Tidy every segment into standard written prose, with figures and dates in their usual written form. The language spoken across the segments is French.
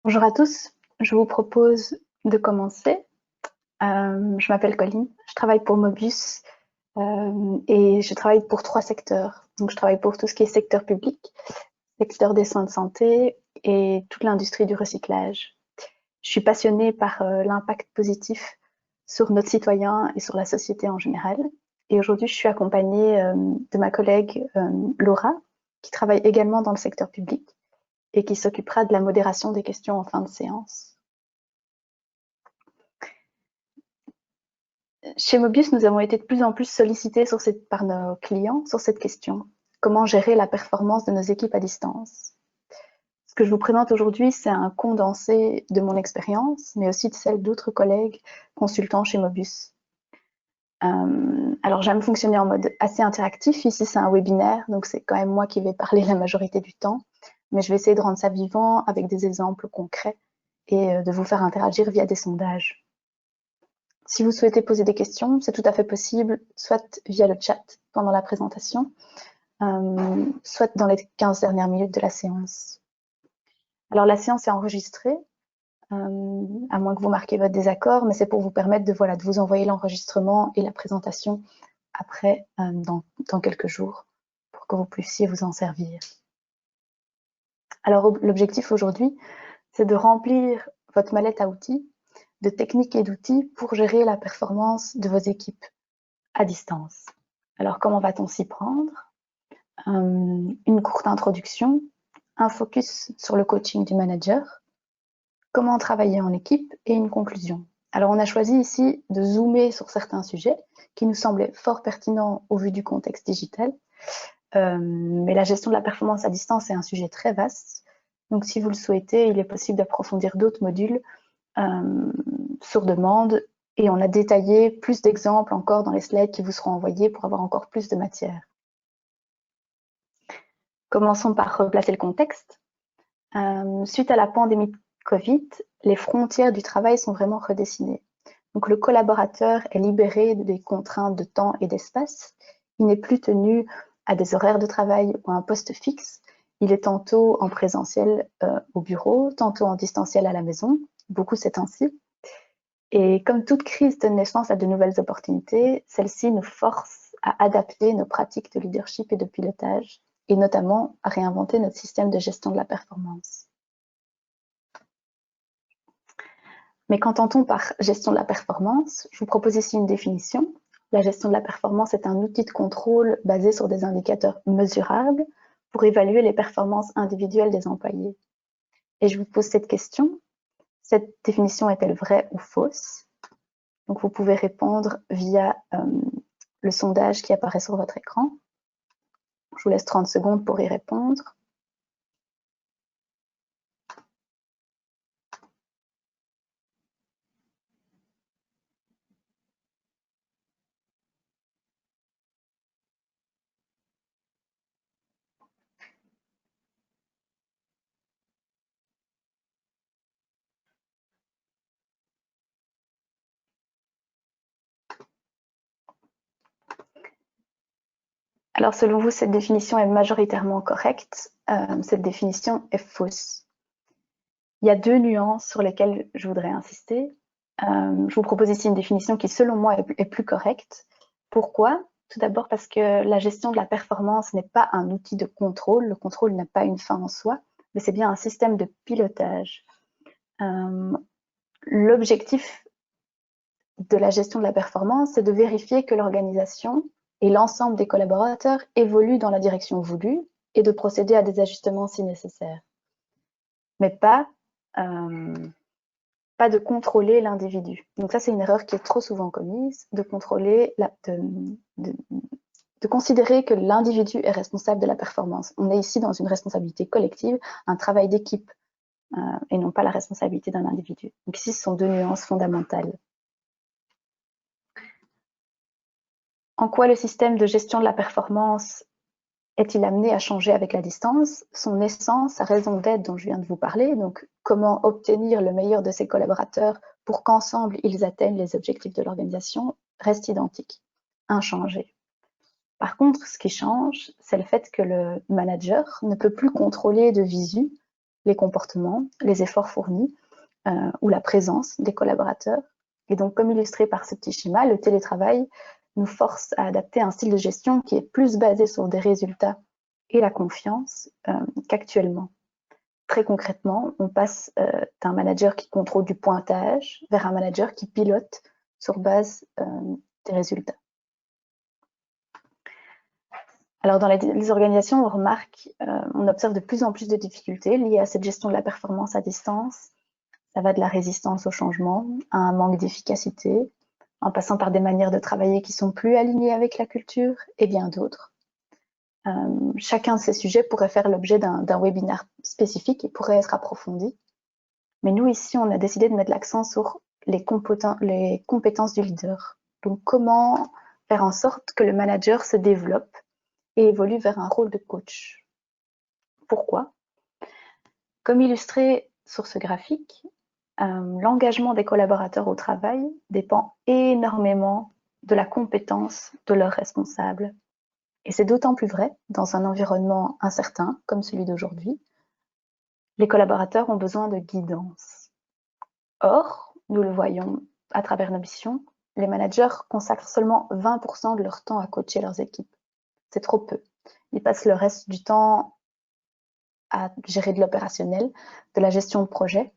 Bonjour à tous, je vous propose de commencer. Je m'appelle Colline, je travaille pour Mobius et je travaille pour 3 secteurs. Donc je travaille pour tout ce qui est secteur public, secteur des soins de santé et toute l'industrie du recyclage. Je suis passionnée par l'impact positif sur notre citoyen et sur la société en général. Et aujourd'hui, je suis accompagnée de ma collègue Laura, qui travaille également dans le secteur public et qui s'occupera de la modération des questions en fin de séance. Chez Mobius, nous avons été de plus en plus sollicités par nos clients sur cette question. Comment gérer la performance de nos équipes à distance? Ce que je vous présente aujourd'hui, c'est un condensé de mon expérience, mais aussi de celle d'autres collègues consultants chez Mobius. Alors, j'aime fonctionner en mode assez interactif. Ici, c'est un webinaire, donc c'est quand même moi qui vais parler la majorité du temps. Mais je vais essayer de rendre ça vivant avec des exemples concrets et de vous faire interagir via des sondages. Si vous souhaitez poser des questions, c'est tout à fait possible, soit via le chat pendant la présentation, soit dans les 15 dernières minutes de la séance. Alors la séance est enregistrée, à moins que vous marquiez votre désaccord, mais c'est pour vous permettre de vous envoyer l'enregistrement et la présentation après dans quelques jours pour que vous puissiez vous en servir. Alors l'objectif aujourd'hui, c'est de remplir votre mallette à outils de techniques et d'outils pour gérer la performance de vos équipes à distance. Alors, comment va-t-on s'y prendre? Une courte introduction, un focus sur le coaching du manager, comment travailler en équipe et une conclusion. Alors, on a choisi ici de zoomer sur certains sujets qui nous semblaient fort pertinents au vu du contexte digital. Mais la gestion de la performance à distance est un sujet très vaste. Donc, si vous le souhaitez, il est possible d'approfondir d'autres modules sur demande. Et on a détaillé plus d'exemples encore dans les slides qui vous seront envoyés pour avoir encore plus de matière. Commençons par replacer le contexte. Suite à la pandémie de Covid, les frontières du travail sont vraiment redessinées. Donc le collaborateur est libéré des contraintes de temps et d'espace. Il n'est plus tenu à des horaires de travail ou à un poste fixe. Il est tantôt en présentiel au bureau, tantôt en distanciel à la maison, beaucoup ces temps-ci. Et comme toute crise donne naissance à de nouvelles opportunités, celle-ci nous force à adapter nos pratiques de leadership et de pilotage, et notamment à réinventer notre système de gestion de la performance. Mais qu'entend-on par gestion de la performance? Je vous propose ici une définition. La gestion de la performance est un outil de contrôle basé sur des indicateurs mesurables pour évaluer les performances individuelles des employés. Et je vous pose cette question. Cette définition est-elle vraie ou fausse? Donc, vous pouvez répondre via le sondage qui apparaît sur votre écran. Je vous laisse 30 secondes pour y répondre. Alors, selon vous, cette définition est majoritairement correcte. Cette définition est fausse. Il y a deux nuances sur lesquelles je voudrais insister. Je vous propose ici une définition qui, selon moi, est plus correcte. Pourquoi? Tout d'abord parce que la gestion de la performance n'est pas un outil de contrôle. Le contrôle n'a pas une fin en soi, mais c'est bien un système de pilotage. L'objectif de la gestion de la performance, c'est de vérifier que l'organisation et l'ensemble des collaborateurs évoluent dans la direction voulue et de procéder à des ajustements si nécessaire. Mais pas de contrôler l'individu. Donc ça, c'est une erreur qui est trop souvent commise, de considérer que l'individu est responsable de la performance. On est ici dans une responsabilité collective, un travail d'équipe, et non pas la responsabilité d'un individu. Donc ici, ce sont deux nuances fondamentales. En quoi le système de gestion de la performance est-il amené à changer avec la distance? Son essence, sa raison d'être dont je viens de vous parler, donc comment obtenir le meilleur de ses collaborateurs pour qu'ensemble ils atteignent les objectifs de l'organisation, reste identique, inchangé. Par contre, ce qui change, c'est le fait que le manager ne peut plus contrôler de visu les comportements, les efforts fournis ou la présence des collaborateurs. Et donc, comme illustré par ce petit schéma, le télétravail nous force à adapter un style de gestion qui est plus basé sur des résultats et la confiance qu'actuellement. Très concrètement, on passe d'un manager qui contrôle du pointage vers un manager qui pilote sur base des résultats. Alors, dans les organisations, on remarque, on observe de plus en plus de difficultés liées à cette gestion de la performance à distance. Ça va de la résistance au changement à un manque d'efficacité, en passant par des manières de travailler qui sont plus alignées avec la culture et bien d'autres. Chacun de ces sujets pourrait faire l'objet d'un webinaire spécifique et pourrait être approfondi. Mais nous, ici, on a décidé de mettre l'accent sur les compétences du leader. Donc, comment faire en sorte que le manager se développe et évolue vers un rôle de coach. Pourquoi? Comme illustré sur ce graphique, l'engagement des collaborateurs au travail dépend énormément de la compétence de leurs responsables. Et c'est d'autant plus vrai dans un environnement incertain comme celui d'aujourd'hui. Les collaborateurs ont besoin de guidance. Or, nous le voyons à travers nos missions, les managers consacrent seulement 20% de leur temps à coacher leurs équipes. C'est trop peu. Ils passent le reste du temps à gérer de l'opérationnel, de la gestion de projet,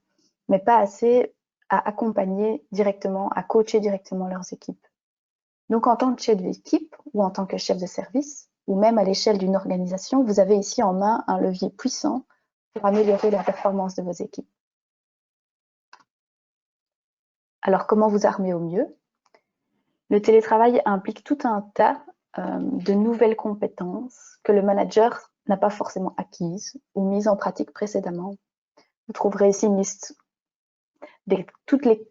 mais pas assez à accompagner directement, à coacher directement leurs équipes. Donc, en tant que chef d'équipe ou en tant que chef de service, ou même à l'échelle d'une organisation, vous avez ici en main un levier puissant pour améliorer la performance de vos équipes. Alors, comment vous armer au mieux? Le télétravail implique tout un tas de nouvelles compétences que le manager n'a pas forcément acquises ou mises en pratique précédemment. Vous trouverez ici une liste de toutes les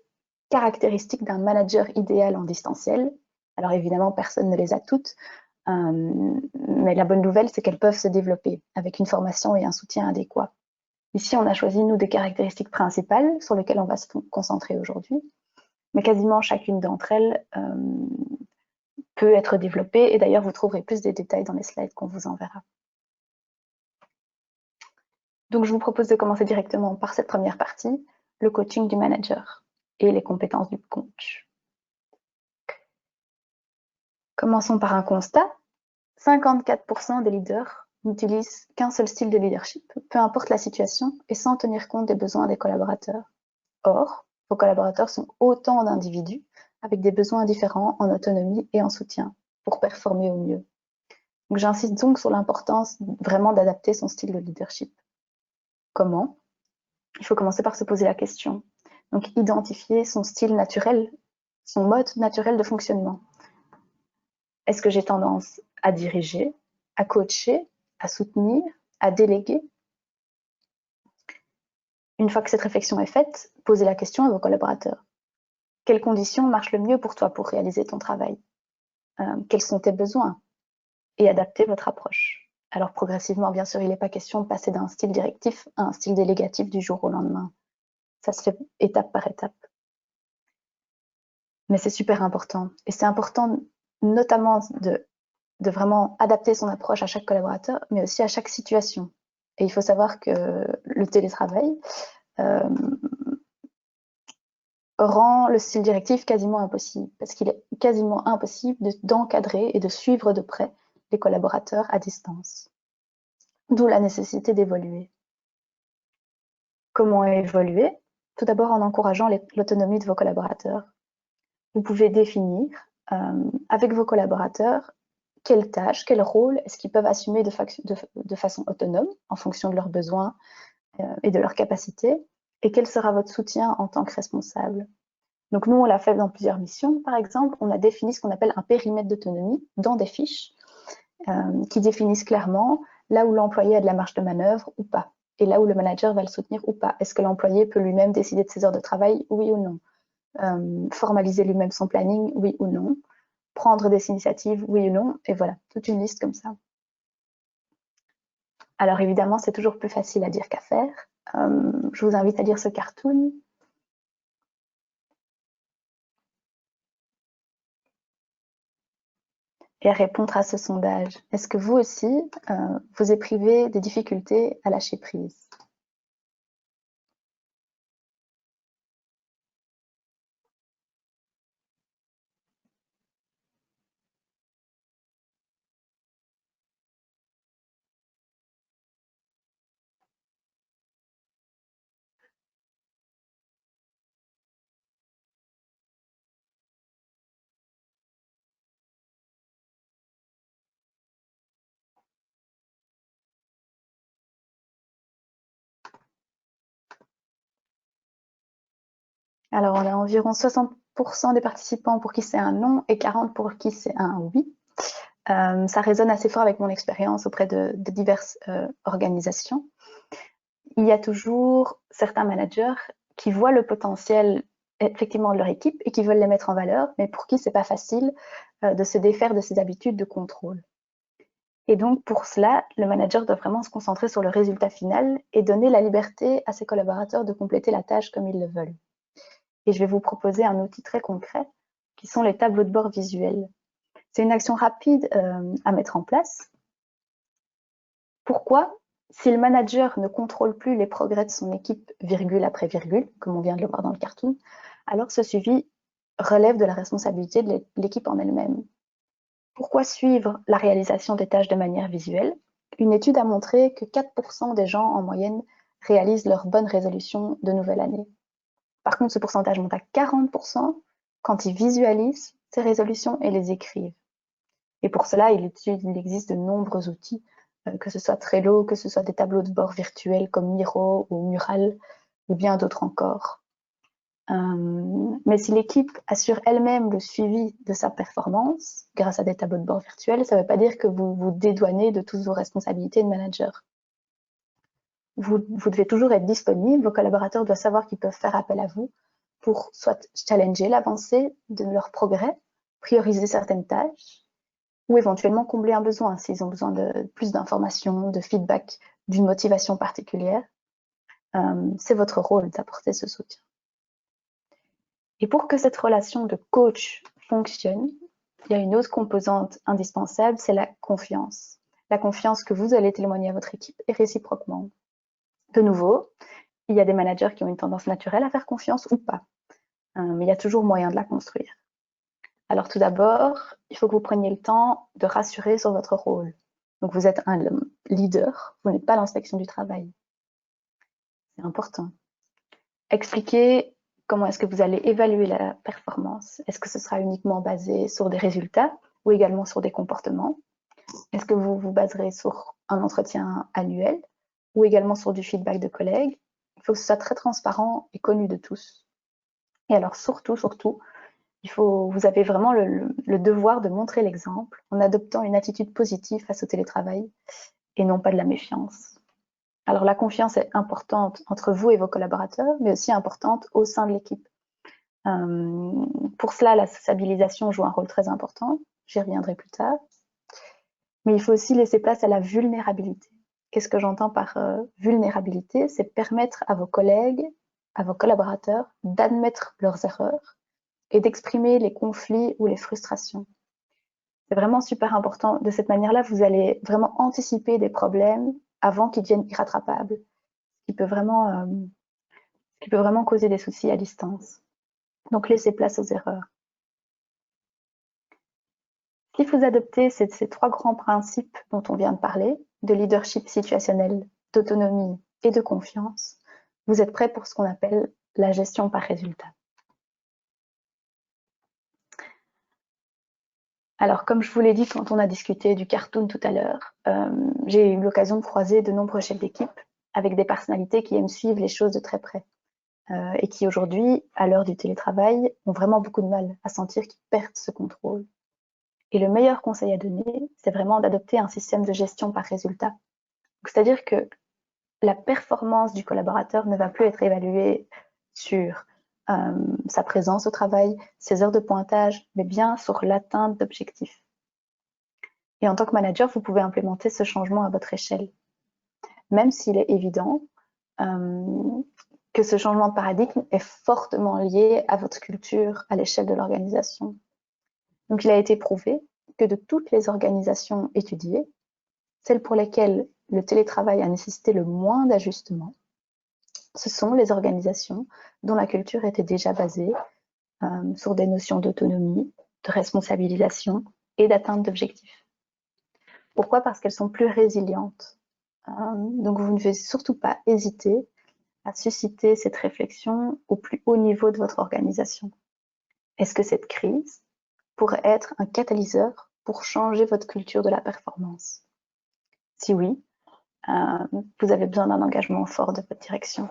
caractéristiques d'un manager idéal en distanciel. Alors évidemment, personne ne les a toutes, mais la bonne nouvelle, c'est qu'elles peuvent se développer avec une formation et un soutien adéquat. Ici, on a choisi, nous, des caractéristiques principales sur lesquelles on va se concentrer aujourd'hui, mais quasiment chacune d'entre elles peut être développée, et d'ailleurs, vous trouverez plus de détails dans les slides qu'on vous enverra. Donc, je vous propose de commencer directement par cette première partie, le coaching du manager et les compétences du coach. Commençons par un constat. 54% des leaders n'utilisent qu'un seul style de leadership, peu importe la situation, et sans tenir compte des besoins des collaborateurs. Or, vos collaborateurs sont autant d'individus avec des besoins différents en autonomie et en soutien pour performer au mieux. Donc, j'insiste donc sur l'importance vraiment d'adapter son style de leadership. Comment? Il faut commencer par se poser la question. Donc, identifier son style naturel, son mode naturel de fonctionnement. Est-ce que j'ai tendance à diriger, à coacher, à soutenir, à déléguer? Une fois que cette réflexion est faite, posez la question à vos collaborateurs. Quelles conditions marchent le mieux pour toi pour réaliser ton travail? Quels sont tes besoins? Et adaptez votre approche. Alors progressivement, bien sûr, il n'est pas question de passer d'un style directif à un style délégatif du jour au lendemain. Ça se fait étape par étape. Mais c'est super important. Et c'est important notamment de vraiment adapter son approche à chaque collaborateur, mais aussi à chaque situation. Et il faut savoir que le télétravail rend le style directif quasiment impossible, parce qu'il est quasiment impossible d'encadrer et de suivre de près les collaborateurs à distance. D'où la nécessité d'évoluer. Comment évoluer? Tout d'abord en encourageant l'autonomie de vos collaborateurs. Vous pouvez définir avec vos collaborateurs quelles tâches, quels rôles est-ce qu'ils peuvent assumer de façon autonome en fonction de leurs besoins et de leurs capacités, et quel sera votre soutien en tant que responsable. Donc nous, on l'a fait dans plusieurs missions, par exemple, on a défini ce qu'on appelle un périmètre d'autonomie dans des fiches qui définissent clairement là où l'employé a de la marge de manœuvre ou pas, et là où le manager va le soutenir ou pas. Est-ce que l'employé peut lui-même décider de ses heures de travail, oui ou non? Formaliser lui-même son planning, oui ou non? Prendre des initiatives, oui ou non? Et voilà, toute une liste comme ça. Alors évidemment, c'est toujours plus facile à dire qu'à faire. Je vous invite à lire ce cartoon. Et à répondre à ce sondage. Est-ce que vous aussi, vous éprouvez des difficultés à lâcher prise? Alors, on a environ 60% des participants pour qui c'est un non et 40% pour qui c'est un oui. Ça résonne assez fort avec mon expérience auprès de diverses organisations. Il y a toujours certains managers qui voient le potentiel effectivement de leur équipe et qui veulent les mettre en valeur, mais pour qui c'est pas facile de se défaire de ces habitudes de contrôle. Et donc, pour cela, le manager doit vraiment se concentrer sur le résultat final et donner la liberté à ses collaborateurs de compléter la tâche comme ils le veulent. Et je vais vous proposer un outil très concret qui sont les tableaux de bord visuels. C'est une action rapide à mettre en place. Pourquoi? Si le manager ne contrôle plus les progrès de son équipe virgule après virgule, comme on vient de le voir dans le cartoon, alors ce suivi relève de la responsabilité de l'équipe en elle-même. Pourquoi suivre la réalisation des tâches de manière visuelle? Une étude a montré que 4% des gens en moyenne réalisent leur bonne résolution de nouvelle année. Par contre, ce pourcentage monte à 40% quand ils visualisent ces résolutions et les écrivent. Et pour cela, il existe de nombreux outils, que ce soit Trello, que ce soit des tableaux de bord virtuels comme Miro ou Mural, ou bien d'autres encore. Mais si l'équipe assure elle-même le suivi de sa performance grâce à des tableaux de bord virtuels, ça ne veut pas dire que vous vous dédouanez de toutes vos responsabilités de manager. Vous devez toujours être disponible, vos collaborateurs doivent savoir qu'ils peuvent faire appel à vous pour soit challenger l'avancée de leur progrès, prioriser certaines tâches, ou éventuellement combler un besoin s'ils ont besoin de plus d'informations, de feedback, d'une motivation particulière. C'est votre rôle d'apporter ce soutien. Et pour que cette relation de coach fonctionne, il y a une autre composante indispensable, c'est la confiance. La confiance que vous allez témoigner à votre équipe et réciproquement. De nouveau, il y a des managers qui ont une tendance naturelle à faire confiance ou pas, mais il y a toujours moyen de la construire. Alors tout d'abord, il faut que vous preniez le temps de rassurer sur votre rôle. Donc vous êtes un leader, vous n'êtes pas l'inspection du travail. C'est important. Expliquez comment est-ce que vous allez évaluer la performance. Est-ce que ce sera uniquement basé sur des résultats ou également sur des comportements? Est-ce que vous vous baserez sur un entretien annuel ou également sur du feedback de collègues? Il faut que ce soit très transparent et connu de tous. Et alors surtout, vous avez vraiment le devoir de montrer l'exemple en adoptant une attitude positive face au télétravail et non pas de la méfiance. Alors la confiance est importante entre vous et vos collaborateurs, mais aussi importante au sein de l'équipe. Pour cela, la sociabilisation joue un rôle très important. J'y reviendrai plus tard. Mais il faut aussi laisser place à la vulnérabilité. Qu'est-ce que j'entends par vulnérabilité? C'est permettre à vos collègues, à vos collaborateurs d'admettre leurs erreurs et d'exprimer les conflits ou les frustrations. C'est vraiment super important. De cette manière-là, vous allez vraiment anticiper des problèmes avant qu'ils deviennent irrattrapables, ce qui peut vraiment causer des soucis à distance. Donc, laissez place aux erreurs. Si vous adoptez ces 3 grands principes dont on vient de parler, de leadership situationnel, d'autonomie et de confiance, vous êtes prêt pour ce qu'on appelle la gestion par résultat. Alors, comme je vous l'ai dit quand on a discuté du cartoon tout à l'heure, j'ai eu l'occasion de croiser de nombreux chefs d'équipe avec des personnalités qui aiment suivre les choses de très près et qui aujourd'hui, à l'heure du télétravail, ont vraiment beaucoup de mal à sentir qu'ils perdent ce contrôle. Et le meilleur conseil à donner, c'est vraiment d'adopter un système de gestion par résultat. C'est-à-dire que la performance du collaborateur ne va plus être évaluée sur sa présence au travail, ses heures de pointage, mais bien sur l'atteinte d'objectifs. Et en tant que manager, vous pouvez implémenter ce changement à votre échelle, même s'il est évident que ce changement de paradigme est fortement lié à votre culture à l'échelle de l'organisation. Donc, il a été prouvé que de toutes les organisations étudiées, celles pour lesquelles le télétravail a nécessité le moins d'ajustements, ce sont les organisations dont la culture était déjà basée sur des notions d'autonomie, de responsabilisation et d'atteinte d'objectifs. Pourquoi? Parce qu'elles sont plus résilientes. Donc vous ne devez surtout pas hésiter à susciter cette réflexion au plus haut niveau de votre organisation. Est-ce que cette crise pourrait être un catalyseur pour changer votre culture de la performance? Si oui, vous avez besoin d'un engagement fort de votre direction.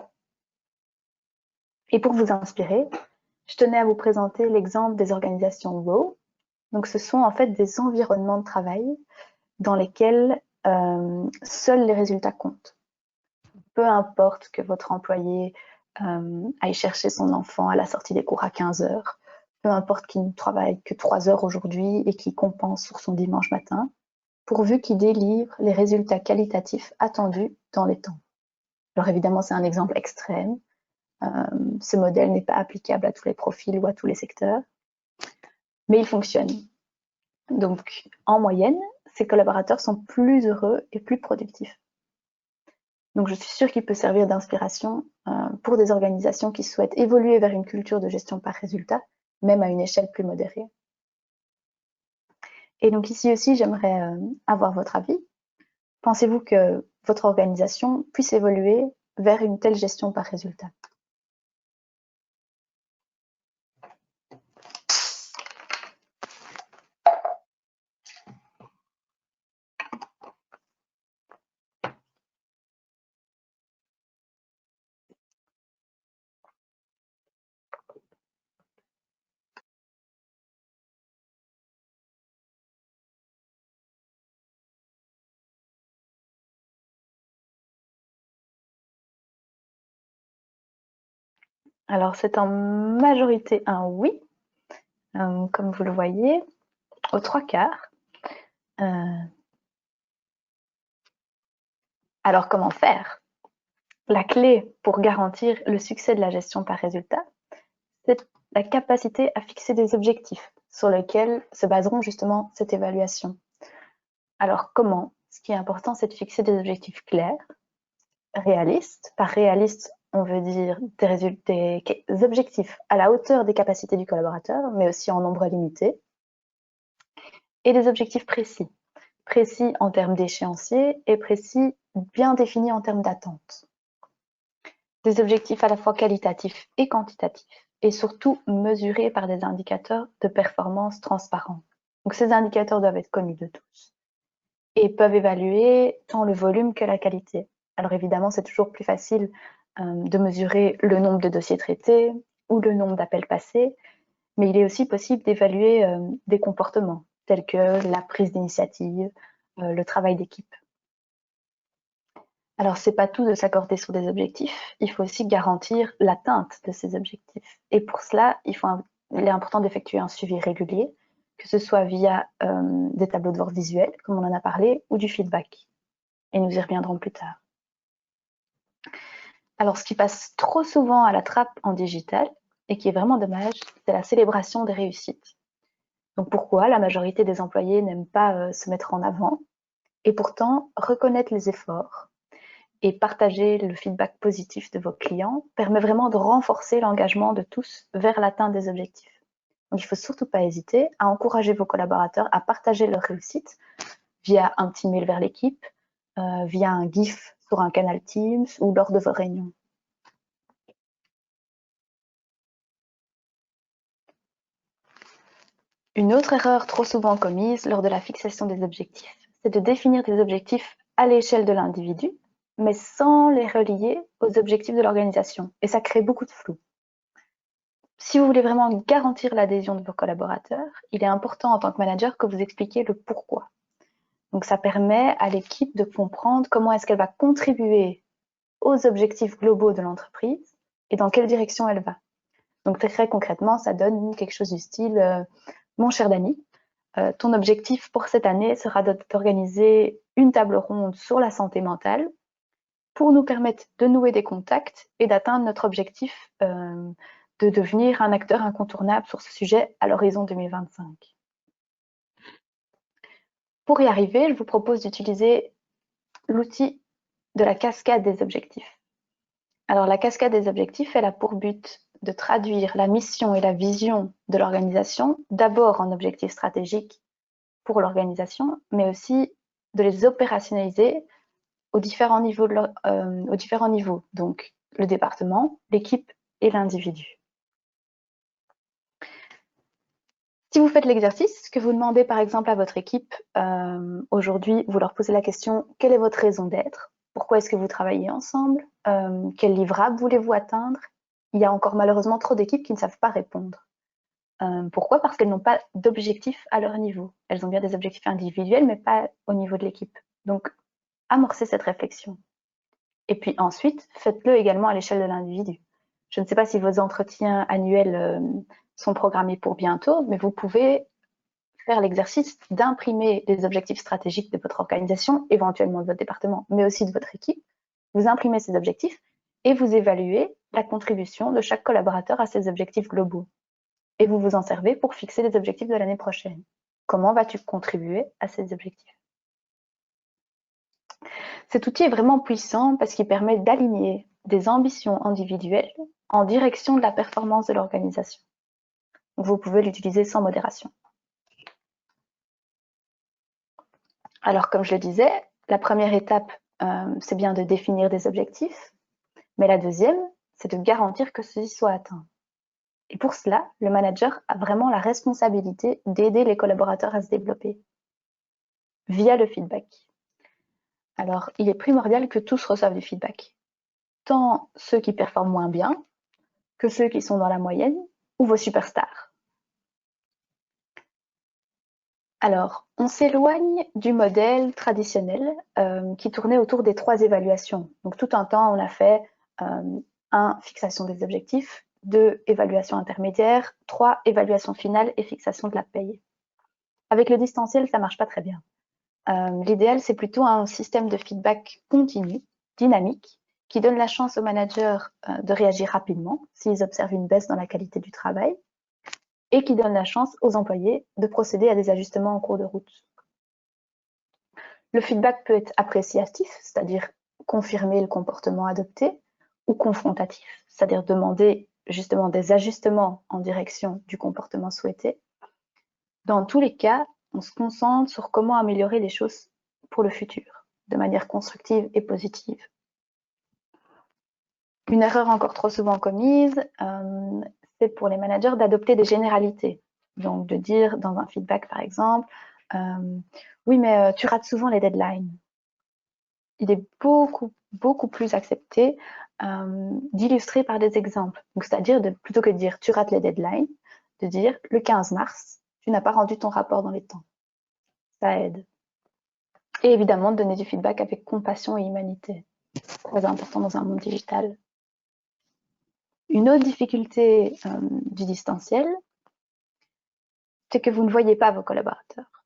Et pour vous inspirer, je tenais à vous présenter l'exemple des organisations RAW. Donc, ce sont en fait des environnements de travail dans lesquels seuls les résultats comptent. Peu importe que votre employé aille chercher son enfant à la sortie des cours à 15 heures, peu importe qu'il ne travaille que 3 heures aujourd'hui et qu'il compense sur son dimanche matin, pourvu qu'il délivre les résultats qualitatifs attendus dans les temps. Alors évidemment, c'est un exemple extrême. Ce modèle n'est pas applicable à tous les profils ou à tous les secteurs, mais il fonctionne. Donc, en moyenne, ces collaborateurs sont plus heureux et plus productifs. Donc, je suis sûre qu'il peut servir d'inspiration pour des organisations qui souhaitent évoluer vers une culture de gestion par résultat, même à une échelle plus modérée. Et donc ici aussi, j'aimerais avoir votre avis. Pensez-vous que votre organisation puisse évoluer vers une telle gestion par résultat? Alors, c'est en majorité un oui, comme vous le voyez, aux 3/4. Alors, comment faire? La clé pour garantir le succès de la gestion par résultat, c'est la capacité à fixer des objectifs sur lesquels se baseront justement cette évaluation. Alors, comment? Ce qui est important, c'est de fixer des objectifs clairs, réalistes. Par réaliste, on veut dire des objectifs à la hauteur des capacités du collaborateur, mais aussi en nombre limité, et des objectifs précis. Précis en termes d'échéancier et précis bien définis en termes d'attente. Des objectifs à la fois qualitatifs et quantitatifs, et surtout mesurés par des indicateurs de performance transparents. Donc ces indicateurs doivent être connus de tous et peuvent évaluer tant le volume que la qualité. Alors évidemment, c'est toujours plus facile de mesurer le nombre de dossiers traités ou le nombre d'appels passés, mais il est aussi possible d'évaluer des comportements tels que la prise d'initiative, le travail d'équipe. Alors, c'est pas tout de s'accorder sur des objectifs, il faut aussi garantir l'atteinte de ces objectifs. Et pour cela, il est important d'effectuer un suivi régulier, que ce soit via des tableaux de bord visuels, comme on en a parlé, ou du feedback. Et nous y reviendrons plus tard. Alors, ce qui passe trop souvent à la trappe en digital, et qui est vraiment dommage, c'est la célébration des réussites. Donc pourquoi la majorité des employés n'aiment pas se mettre en avant? Et pourtant, reconnaître les efforts et partager le feedback positif de vos clients permet vraiment de renforcer l'engagement de tous vers l'atteinte des objectifs. Donc, il ne faut surtout pas hésiter à encourager vos collaborateurs à partager leur réussite via un petit mail vers l'équipe, via un GIF sur un canal Teams ou lors de vos réunions. Une autre erreur trop souvent commise lors de la fixation des objectifs, c'est de définir des objectifs à l'échelle de l'individu, mais sans les relier aux objectifs de l'organisation. Et ça crée beaucoup de flou. Si vous voulez vraiment garantir l'adhésion de vos collaborateurs, il est important en tant que manager que vous expliquiez le pourquoi. Donc ça permet à l'équipe de comprendre comment est-ce qu'elle va contribuer aux objectifs globaux de l'entreprise et dans quelle direction elle va. Donc très concrètement, ça donne quelque chose du style mon cher Dany, ton objectif pour cette année sera d'organiser une table ronde sur la santé mentale pour nous permettre de nouer des contacts et d'atteindre notre objectif de devenir un acteur incontournable sur ce sujet à l'horizon 2025. Pour y arriver, je vous propose d'utiliser l'outil de la cascade des objectifs. Alors la cascade des objectifs, elle a pour but de traduire la mission et la vision de l'organisation, d'abord en objectifs stratégiques pour l'organisation, mais aussi de les opérationnaliser aux différents niveaux, donc le département, l'équipe et l'individu. Si vous faites l'exercice, que vous demandez par exemple à votre équipe, aujourd'hui, vous leur posez la question, quelle est votre raison d'être? Pourquoi est-ce que vous travaillez ensemble? Quel livrable voulez-vous atteindre? il y a encore malheureusement trop d'équipes qui ne savent pas répondre. Pourquoi? Parce qu'elles n'ont pas d'objectifs à leur niveau. Elles ont bien des objectifs individuels, mais pas au niveau de l'équipe. Donc, amorcez cette réflexion. Et puis ensuite, faites-le également à l'échelle de l'individu. Je ne sais pas si vos entretiens annuels sont programmés pour bientôt, mais vous pouvez faire l'exercice d'imprimer les objectifs stratégiques de votre organisation, éventuellement de votre département, mais aussi de votre équipe. Vous imprimez ces objectifs et vous évaluez la contribution de chaque collaborateur à ces objectifs globaux. Et vous vous en servez pour fixer les objectifs de l'année prochaine. Comment vas-tu contribuer à ces objectifs? Cet outil est vraiment puissant parce qu'il permet d'aligner des ambitions individuelles en direction de la performance de l'organisation. Vous pouvez l'utiliser sans modération. Alors, comme je le disais, la première étape, c'est bien de définir des objectifs, mais la deuxième, c'est de garantir que ceux-ci soient atteints. Et pour cela, le manager a vraiment la responsabilité d'aider les collaborateurs à se développer via le feedback. Alors, il est primordial que tous reçoivent du feedback, tant ceux qui performent moins bien que ceux qui sont dans la moyenne ou vos superstars. Alors, on s'éloigne du modèle traditionnel qui tournait autour des 3 évaluations. Donc, tout un temps, on a fait 1, fixation des objectifs, 2, évaluation intermédiaire, 3, évaluation finale et fixation de la paye. Avec le distanciel, ça ne marche pas très bien. L'idéal, c'est plutôt un système de feedback continu, dynamique, qui donne la chance aux managers de réagir rapidement s'ils observent une baisse dans la qualité du travail et qui donne la chance aux employés de procéder à des ajustements en cours de route. Le feedback peut être appréciatif, c'est-à-dire confirmer le comportement adopté, ou confrontatif, c'est-à-dire demander justement des ajustements en direction du comportement souhaité. Dans tous les cas, on se concentre sur comment améliorer les choses pour le futur, de manière constructive et positive. Une erreur encore trop souvent commise, c'est pour les managers d'adopter des généralités. Donc de dire dans un feedback par exemple, oui mais tu rates souvent les deadlines. Il est beaucoup plus accepté d'illustrer par des exemples. Donc c'est-à-dire plutôt que de dire tu rates les deadlines, de dire le 15 mars, tu n'as pas rendu ton rapport dans les temps. Ça aide. Et évidemment, de donner du feedback avec compassion et humanité. Très important dans un monde digital. Une autre difficulté du distanciel, c'est que vous ne voyez pas vos collaborateurs.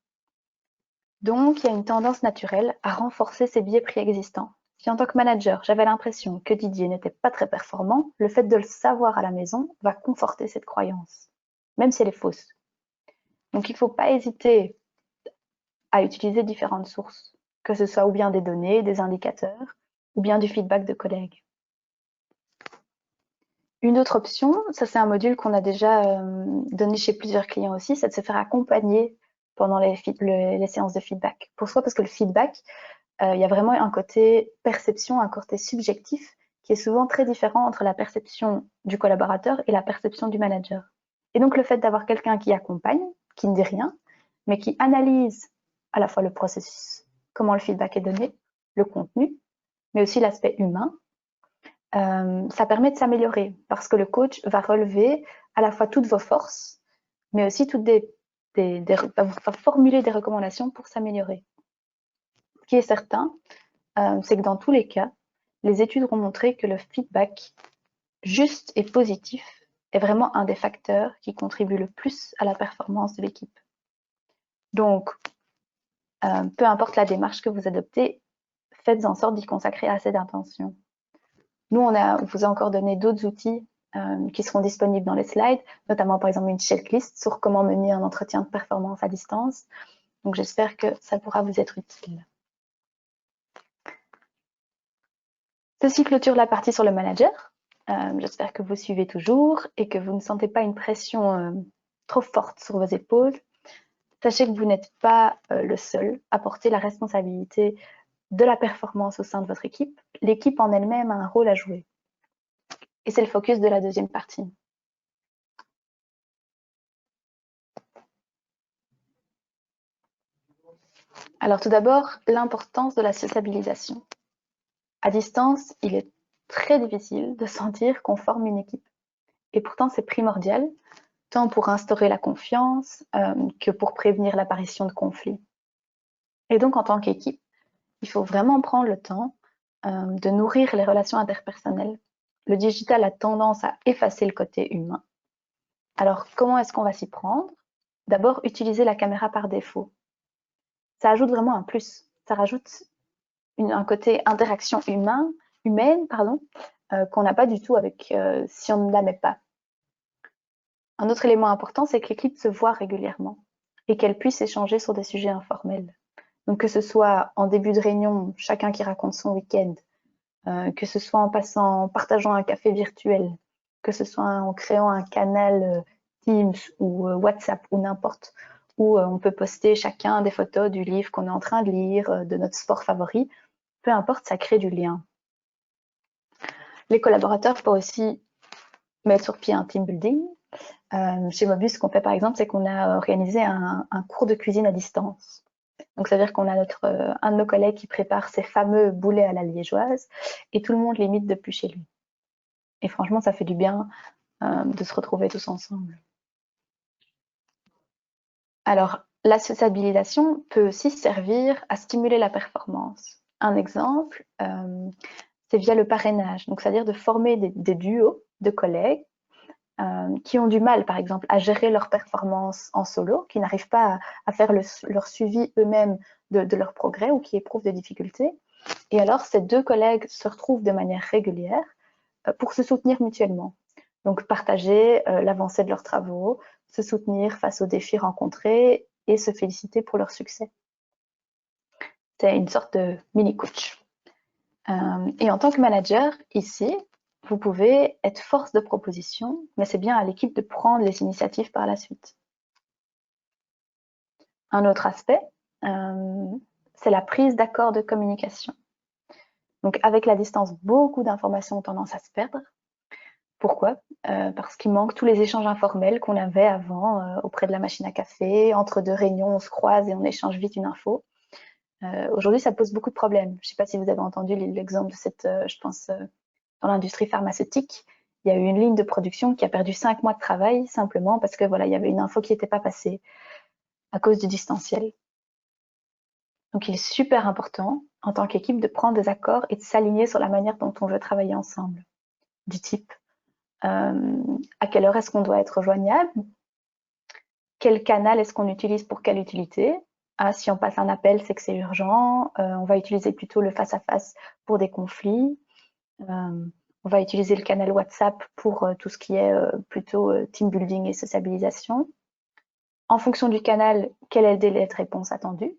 Donc, il y a une tendance naturelle à renforcer ces biais préexistants. Si en tant que manager, j'avais l'impression que Didier n'était pas très performant, le fait de le savoir à la maison va conforter cette croyance, même si elle est fausse. Donc, il ne faut pas hésiter à utiliser différentes sources, que ce soit ou bien des données, des indicateurs, ou bien du feedback de collègues. Une autre option, ça c'est un module qu'on a déjà donné chez plusieurs clients aussi, c'est de se faire accompagner pendant les séances de feedback. Pourquoi? Parce que le feedback, il y a vraiment un côté perception, un côté subjectif qui est souvent très différent entre la perception du collaborateur et la perception du manager. Et donc le fait d'avoir quelqu'un qui accompagne, qui ne dit rien, mais qui analyse à la fois le processus, comment le feedback est donné, le contenu, mais aussi l'aspect humain, ça permet de s'améliorer parce que le coach va relever à la fois toutes vos forces, mais aussi va formuler des recommandations pour s'améliorer. Ce qui est certain, c'est que dans tous les cas, les études ont montré que le feedback juste et positif est vraiment un des facteurs qui contribue le plus à la performance de l'équipe. Donc, peu importe la démarche que vous adoptez, faites en sorte d'y consacrer assez d'intention. Nous, on vous a encore donné d'autres outils qui seront disponibles dans les slides, notamment par exemple une checklist sur comment mener un entretien de performance à distance. Donc j'espère que ça pourra vous être utile. Ceci clôture la partie sur le manager. J'espère que vous suivez toujours et que vous ne sentez pas une pression trop forte sur vos épaules. Sachez que vous n'êtes pas le seul à porter la responsabilité de la performance au sein de votre équipe. L'équipe en elle-même a un rôle à jouer. Et c'est le focus de la deuxième partie. Alors tout d'abord, l'importance de la sociabilisation. À distance, il est très difficile de sentir qu'on forme une équipe. Et pourtant, c'est primordial, tant pour instaurer la confiance que pour prévenir l'apparition de conflits. Et donc, en tant qu'équipe, il faut vraiment prendre le temps de nourrir les relations interpersonnelles. Le digital a tendance à effacer le côté humain. Alors, comment est-ce qu'on va s'y prendre? D'abord, utiliser la caméra par défaut. Ça ajoute vraiment un plus. Ça rajoute un côté interaction humaine, qu'on n'a pas du tout avec si on ne la met pas. Un autre élément important, c'est que l'équipe se voit régulièrement et qu'elle puisse échanger sur des sujets informels. Donc que ce soit en début de réunion, chacun qui raconte son week-end, que ce soit en partageant un café virtuel, que ce soit en créant un canal Teams ou WhatsApp ou n'importe, où on peut poster chacun des photos du livre qu'on est en train de lire, de notre sport favori, peu importe, ça crée du lien. Les collaborateurs peuvent aussi mettre sur pied un team building. Chez Mobus, ce qu'on fait par exemple, c'est qu'on a organisé un cours de cuisine à distance. Donc, ça veut dire qu'on a un de nos collègues qui prépare ses fameux boulets à la liégeoise et tout le monde l'imite depuis chez lui. Et franchement, ça fait du bien de se retrouver tous ensemble. Alors, la sociabilisation peut aussi servir à stimuler la performance. Un exemple, c'est via le parrainage. Donc, c'est-à-dire de former des duos de collègues qui ont du mal, par exemple, à gérer leur performance en solo, qui n'arrivent pas à faire leur suivi eux-mêmes de leur progrès ou qui éprouvent des difficultés. Et alors, ces deux collègues se retrouvent de manière régulière pour se soutenir mutuellement. Donc, partager l'avancée de leurs travaux, se soutenir face aux défis rencontrés et se féliciter pour leur succès. C'est une sorte de mini-coach. Et en tant que manager, ici, vous pouvez être force de proposition, mais c'est bien à l'équipe de prendre les initiatives par la suite. Un autre aspect, c'est la prise d'accord de communication. Donc, avec la distance, beaucoup d'informations ont tendance à se perdre. Pourquoi? Parce qu'il manque tous les échanges informels qu'on avait avant auprès de la machine à café. Entre deux réunions, on se croise et on échange vite une info. Aujourd'hui, ça pose beaucoup de problèmes. Je ne sais pas si vous avez entendu l'exemple de cette, je pense, dans l'industrie pharmaceutique, il y a eu une ligne de production qui a perdu 5 mois de travail simplement parce que voilà, il y avait une info qui n'était pas passée à cause du distanciel. Donc, il est super important en tant qu'équipe de prendre des accords et de s'aligner sur la manière dont on veut travailler ensemble. Du type, à quelle heure est-ce qu'on doit être joignable? Quel canal est-ce qu'on utilise pour quelle utilité? Si on passe un appel, c'est que c'est urgent. On va utiliser plutôt le face-à-face pour des conflits. On va utiliser le canal WhatsApp pour tout ce qui est plutôt team building et sociabilisation. En fonction du canal, quel est le délai de réponse attendu?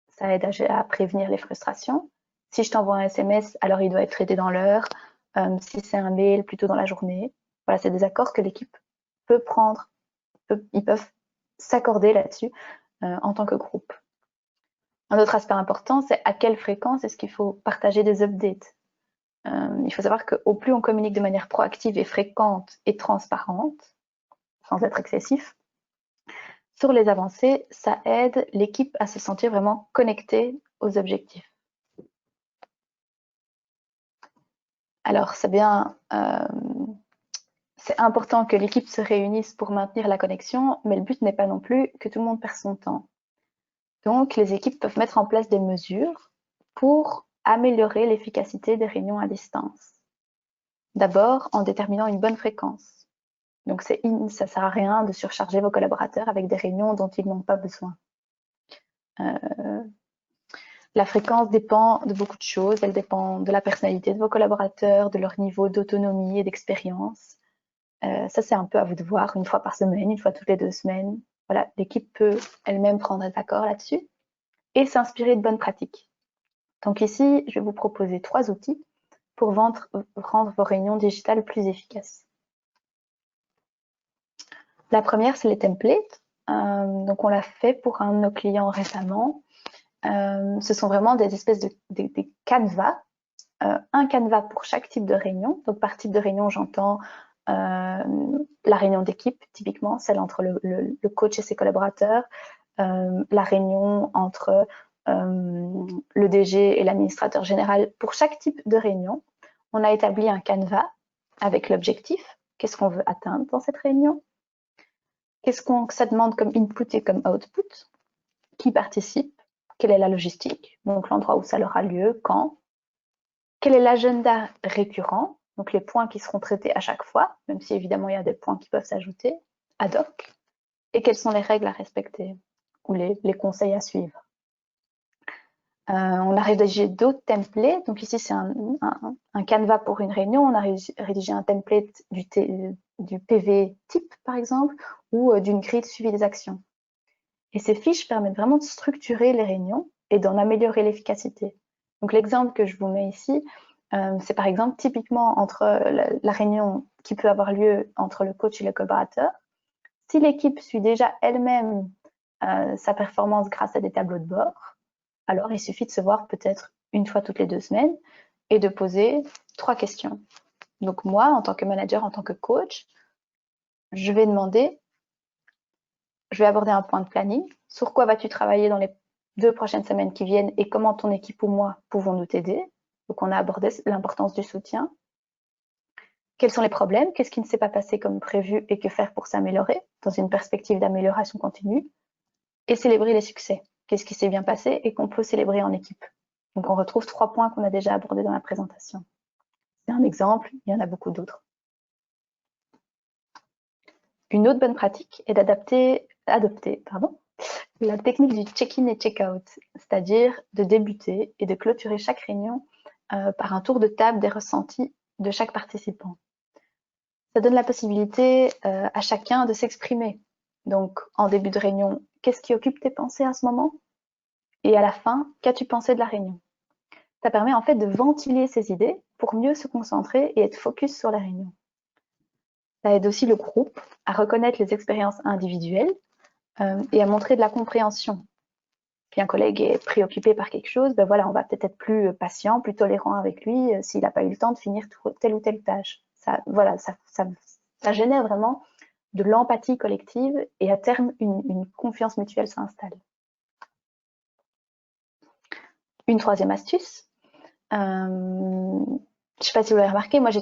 Ça aide à prévenir les frustrations. Si je t'envoie un SMS, alors il doit être traité dans l'heure. Si c'est un mail, plutôt dans la journée. Voilà, c'est des accords que l'équipe peut prendre. Ils peuvent s'accorder là-dessus en tant que groupe. Un autre aspect important, c'est à quelle fréquence est-ce qu'il faut partager des updates. Il faut savoir qu'au plus on communique de manière proactive et fréquente et transparente, sans être excessif, sur les avancées, ça aide l'équipe à se sentir vraiment connectée aux objectifs. Alors, c'est bien, c'est important que l'équipe se réunisse pour maintenir la connexion, mais le but n'est pas non plus que tout le monde perde son temps. Donc, les équipes peuvent mettre en place des mesures pour améliorer l'efficacité des réunions à distance. D'abord, en déterminant une bonne fréquence. Donc, ça ne sert à rien de surcharger vos collaborateurs avec des réunions dont ils n'ont pas besoin. La fréquence dépend de beaucoup de choses. Elle dépend de la personnalité de vos collaborateurs, de leur niveau d'autonomie et d'expérience. Ça, c'est un peu à vous de voir, une fois par semaine, une fois toutes les 2 semaines. Voilà, l'équipe peut elle-même prendre des accords là-dessus et s'inspirer de bonnes pratiques. Donc ici, je vais vous proposer 3 outils pour rendre vos réunions digitales plus efficaces. La première, c'est les templates. Donc, on l'a fait pour un de nos clients récemment. Ce sont vraiment des espèces de canevas. Un canevas pour chaque type de réunion. Donc, par type de réunion, j'entends la réunion d'équipe, typiquement, celle entre le coach et ses collaborateurs, la réunion entre le DG et l'administrateur général. Pour chaque type de réunion, on a établi un canevas avec l'objectif, qu'est-ce qu'on veut atteindre dans cette réunion, qu'est-ce que ça demande comme input et comme output, qui participe, quelle est la logistique, donc l'endroit où ça aura lieu, quand, quel est l'agenda récurrent, donc les points qui seront traités à chaque fois, même si évidemment il y a des points qui peuvent s'ajouter, ad hoc, et quelles sont les règles à respecter ou les conseils à suivre. On a rédigé d'autres templates. Donc ici, c'est un canevas pour une réunion. On a rédigé un template du PV type, par exemple, ou d'une grille de suivi des actions. Et ces fiches permettent vraiment de structurer les réunions et d'en améliorer l'efficacité. Donc l'exemple que je vous mets ici, c'est par exemple typiquement entre la réunion qui peut avoir lieu entre le coach et le collaborateur. Si l'équipe suit déjà elle-même sa performance grâce à des tableaux de bord, alors il suffit de se voir peut-être une fois toutes les 2 semaines et de poser 3 questions. Donc moi, en tant que manager, en tant que coach, je vais aborder un point de planning. Sur quoi vas-tu travailler dans les 2 prochaines semaines qui viennent et comment ton équipe ou moi pouvons-nous t'aider? Donc on a abordé l'importance du soutien. Quels sont les problèmes? Qu'est-ce qui ne s'est pas passé comme prévu et que faire pour s'améliorer dans une perspective d'amélioration continue? Et célébrer les succès. Qu'est-ce qui s'est bien passé et qu'on peut célébrer en équipe? Donc on retrouve 3 points qu'on a déjà abordés dans la présentation. C'est un exemple, il y en a beaucoup d'autres. Une autre bonne pratique est adopter la technique du check-in et check-out, c'est-à-dire de débuter et de clôturer chaque réunion par un tour de table des ressentis de chaque participant. Ça donne la possibilité à chacun de s'exprimer. Donc, en début de réunion, qu'est-ce qui occupe tes pensées à ce moment? Et à la fin, qu'as-tu pensé de la réunion? Ça permet en fait de ventiler ses idées pour mieux se concentrer et être focus sur la réunion. Ça aide aussi le groupe à reconnaître les expériences individuelles et à montrer de la compréhension. Si un collègue est préoccupé par quelque chose, ben voilà, on va peut-être être plus patient, plus tolérant avec lui s'il n'a pas eu le temps de finir telle ou telle tâche. Ça, voilà, ça génère vraiment de l'empathie collective et à terme, une confiance mutuelle s'installe. Une troisième astuce, je ne sais pas si vous l'avez remarqué, moi j'ai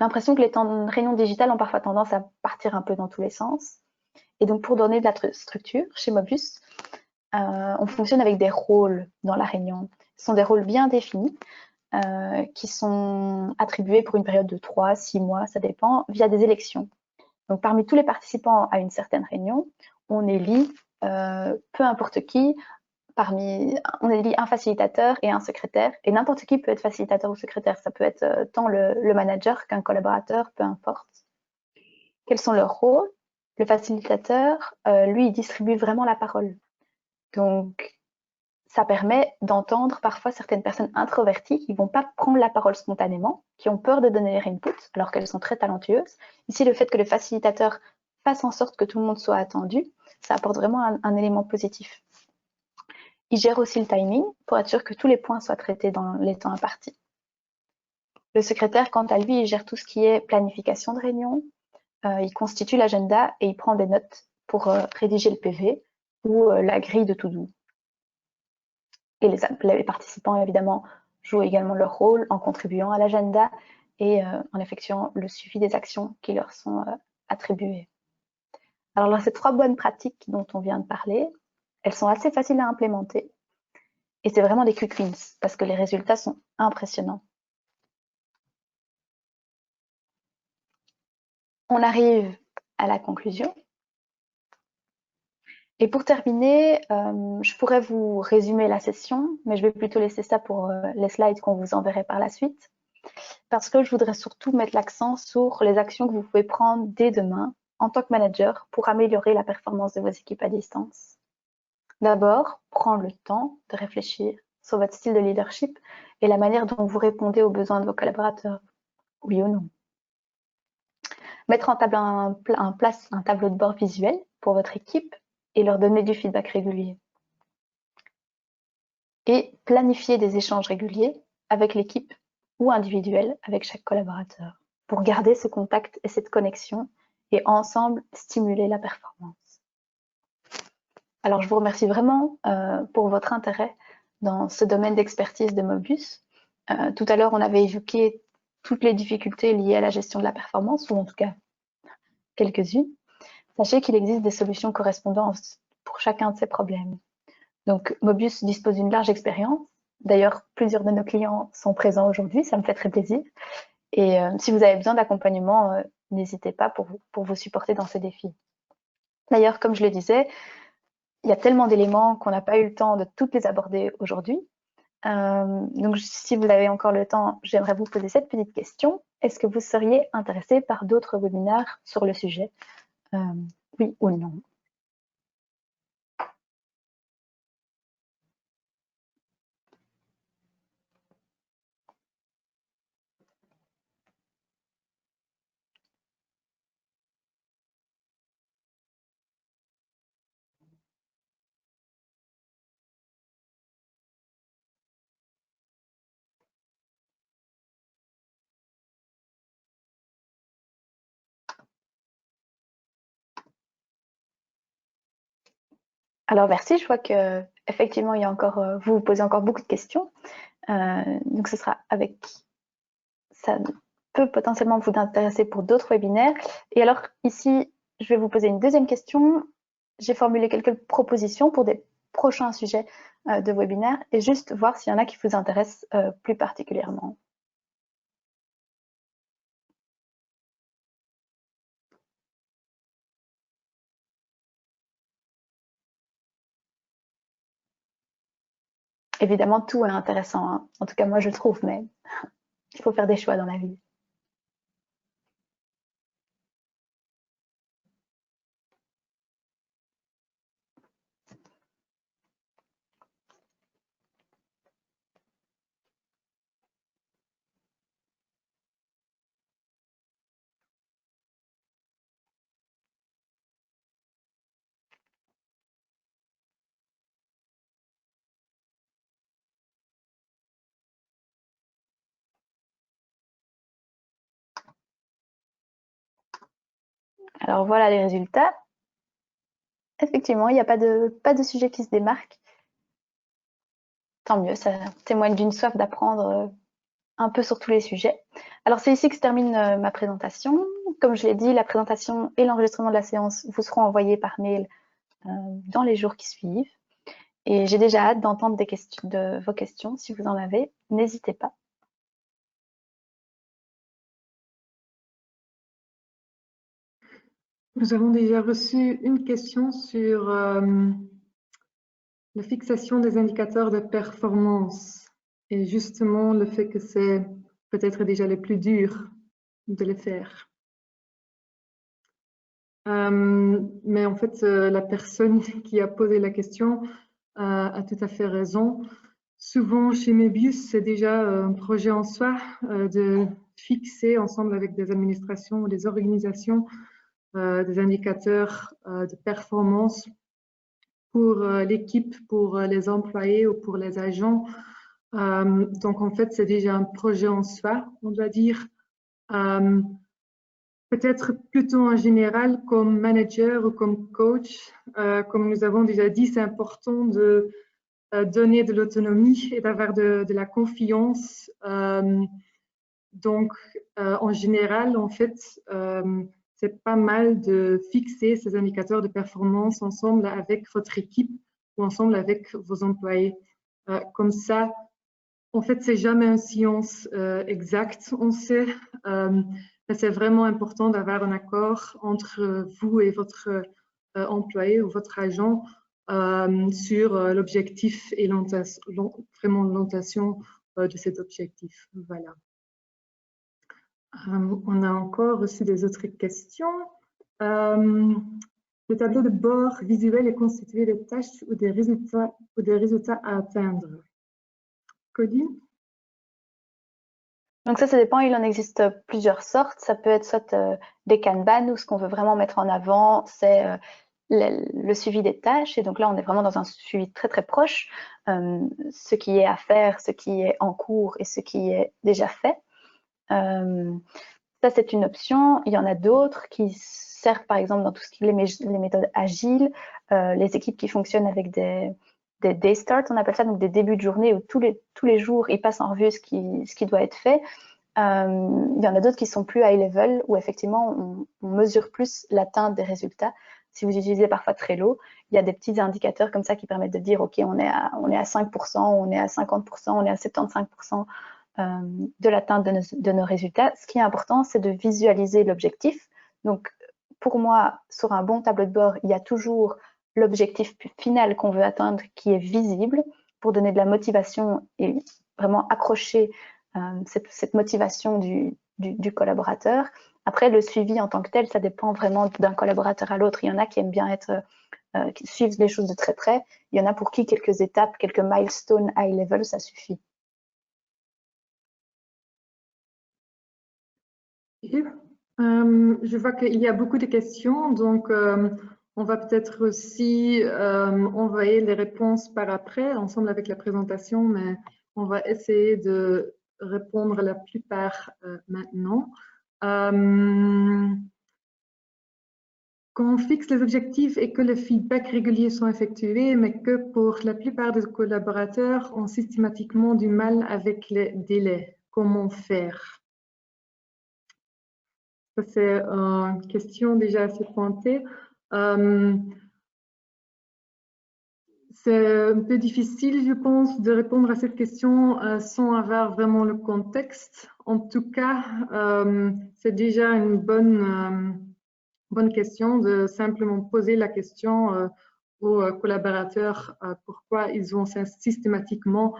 l'impression que les réunions digitales ont parfois tendance à partir un peu dans tous les sens. Et donc pour donner de la structure, chez Mobius, on fonctionne avec des rôles dans la réunion. Ce sont des rôles bien définis qui sont attribués pour une période de 3, 6 mois, ça dépend, via des élections. Donc parmi tous les participants à une certaine réunion, on élit peu importe qui, on élit un facilitateur et un secrétaire, et n'importe qui peut être facilitateur ou secrétaire, ça peut être tant le manager qu'un collaborateur, peu importe. Quels sont leurs rôles? Le facilitateur, lui, il distribue vraiment la parole. Donc, ça permet d'entendre parfois certaines personnes introverties qui ne vont pas prendre la parole spontanément, qui ont peur de donner leur input, alors qu'elles sont très talentueuses. Ici, le fait que le facilitateur fasse en sorte que tout le monde soit attendu, ça apporte vraiment un élément positif. Il gère aussi le timing pour être sûr que tous les points soient traités dans les temps impartis. Le secrétaire, quant à lui, il gère tout ce qui est planification de réunion, il constitue l'agenda et il prend des notes pour rédiger le PV ou la grille de to-do. Et les participants, évidemment, jouent également leur rôle en contribuant à l'agenda et en effectuant le suivi des actions qui leur sont attribuées. Alors là, ces 3 bonnes pratiques dont on vient de parler, elles sont assez faciles à implémenter. Et c'est vraiment des quick wins parce que les résultats sont impressionnants. On arrive à la conclusion. Et pour terminer, je pourrais vous résumer la session, mais je vais plutôt laisser ça pour les slides qu'on vous enverrait par la suite. Parce que je voudrais surtout mettre l'accent sur les actions que vous pouvez prendre dès demain en tant que manager pour améliorer la performance de vos équipes à distance. D'abord, prendre le temps de réfléchir sur votre style de leadership et la manière dont vous répondez aux besoins de vos collaborateurs, oui ou non. Mettre en place un tableau de bord visuel pour votre équipe et leur donner du feedback régulier. Et planifier des échanges réguliers avec l'équipe ou individuels avec chaque collaborateur pour garder ce contact et cette connexion et ensemble stimuler la performance. Alors je vous remercie vraiment pour votre intérêt dans ce domaine d'expertise de Mobius. Tout à l'heure, on avait évoqué toutes les difficultés liées à la gestion de la performance, ou en tout cas quelques-unes, sachez qu'il existe des solutions correspondantes pour chacun de ces problèmes. Donc, Mobius dispose d'une large expérience. D'ailleurs, plusieurs de nos clients sont présents aujourd'hui, ça me fait très plaisir. Et si vous avez besoin d'accompagnement, n'hésitez pas pour vous supporter dans ces défis. D'ailleurs, comme je le disais, il y a tellement d'éléments qu'on n'a pas eu le temps de toutes les aborder aujourd'hui. Donc, si vous avez encore le temps, j'aimerais vous poser cette petite question. Est-ce que vous seriez intéressé par d'autres webinaires sur le sujet? Oui ou non? Alors merci, je vois que effectivement il y a encore, vous posez encore beaucoup de questions. Donc ce sera avec ça peut potentiellement vous intéresser pour d'autres webinaires. Et alors ici, je vais vous poser une deuxième question. J'ai formulé quelques propositions pour des prochains sujets de webinaire et juste voir s'il y en a qui vous intéressent plus particulièrement. Évidemment, tout est intéressant, hein. En tout cas, moi je trouve, mais il faut faire des choix dans la vie. Alors voilà les résultats. Effectivement, il n'y a pas de sujet qui se démarque. Tant mieux, ça témoigne d'une soif d'apprendre un peu sur tous les sujets. Alors c'est ici que se termine ma présentation. Comme je l'ai dit, la présentation et l'enregistrement de la séance vous seront envoyés par mail dans les jours qui suivent. Et j'ai déjà hâte d'entendre vos questions. Si vous en avez, n'hésitez pas. Nous avons déjà reçu une question sur la fixation des indicateurs de performance et justement le fait que c'est peut-être déjà le plus dur de les faire. Mais en fait, la personne qui a posé la question a tout à fait raison. Souvent, chez Mobius, c'est déjà un projet en soi de fixer ensemble avec des administrations ou des organisations des indicateurs de performance pour l'équipe, pour les employés ou pour les agents. Donc, en fait, c'est déjà un projet en soi, on doit dire. Peut-être plutôt en général, comme manager ou comme coach, comme nous avons déjà dit, c'est important de donner de l'autonomie et d'avoir de la confiance. Donc, en général, en fait, c'est pas mal de fixer ces indicateurs de performance ensemble avec votre équipe ou ensemble avec vos employés. Comme ça, en fait, c'est jamais une science exacte, on sait, mais c'est vraiment important d'avoir un accord entre vous et votre employé ou votre agent sur l'objectif et vraiment l'orientation de cet objectif. Voilà. On a encore reçu des autres questions. Le tableau de bord visuel est constitué de tâches ou des résultats à atteindre. Colline? Donc ça dépend, il en existe plusieurs sortes. Ça peut être soit des Kanban où ce qu'on veut vraiment mettre en avant, c'est le suivi des tâches. Et donc là, on est vraiment dans un suivi très très proche. Ce qui est à faire, ce qui est en cours et ce qui est déjà fait. Ça, c'est une option. Il y en a d'autres qui servent, par exemple, dans tout ce qui est les méthodes agiles, les équipes qui fonctionnent avec des day start, on appelle ça, donc des débuts de journée où tous les jours, ils passent en revue ce qui doit être fait. Il y en a d'autres qui sont plus high level, où effectivement on mesure plus l'atteinte des résultats. Si vous utilisez parfois Trello, il y a des petits indicateurs comme ça qui permettent de dire, OK, on est à 5%, on est à 50%, on est à 75% de l'atteinte de nos résultats. Ce qui est important, c'est de visualiser l'objectif. Donc, pour moi, sur un bon tableau de bord, il y a toujours l'objectif final qu'on veut atteindre qui est visible pour donner de la motivation et vraiment accrocher cette motivation du collaborateur. Après, le suivi en tant que tel, ça dépend vraiment d'un collaborateur à l'autre. Il y en a qui aiment bien qui suivent les choses de très près. Il y en a pour qui quelques étapes, quelques milestones high level, ça suffit. Je vois qu'il y a beaucoup de questions, donc on va peut-être aussi envoyer les réponses par après, ensemble avec la présentation, mais on va essayer de répondre à la plupart maintenant. Quand on fixe les objectifs et que les feedbacks réguliers sont effectués, mais que pour la plupart des collaborateurs ont systématiquement du mal avec les délais, comment faire? Ça, c'est une question déjà assez pointée. C'est un peu difficile, je pense, de répondre à cette question sans avoir vraiment le contexte. En tout cas, c'est déjà une bonne question de simplement poser la question aux collaborateurs pourquoi ils ont systématiquement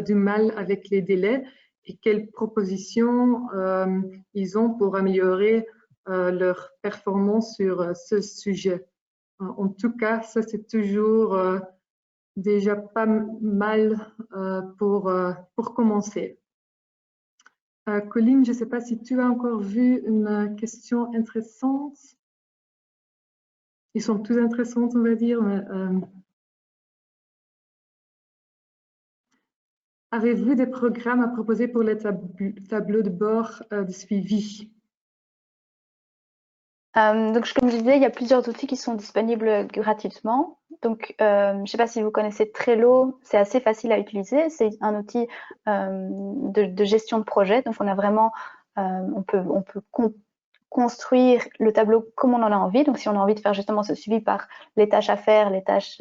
du mal avec les délais et quelles propositions ils ont pour améliorer leur performance sur ce sujet. En tout cas, ça c'est toujours déjà pas mal pour commencer. Colline, je ne sais pas si tu as encore vu une question intéressante. Ils sont tous intéressants, on va dire. Mais, avez-vous des programmes à proposer pour les tableaux de bord de suivi? Donc, comme je disais, il y a plusieurs outils qui sont disponibles gratuitement. Donc, je ne sais pas si vous connaissez Trello, c'est assez facile à utiliser. C'est un outil de gestion de projet. Donc, on a vraiment, on peut construire le tableau comme on en a envie. Donc, si on a envie de faire justement ce suivi par les tâches à faire, les tâches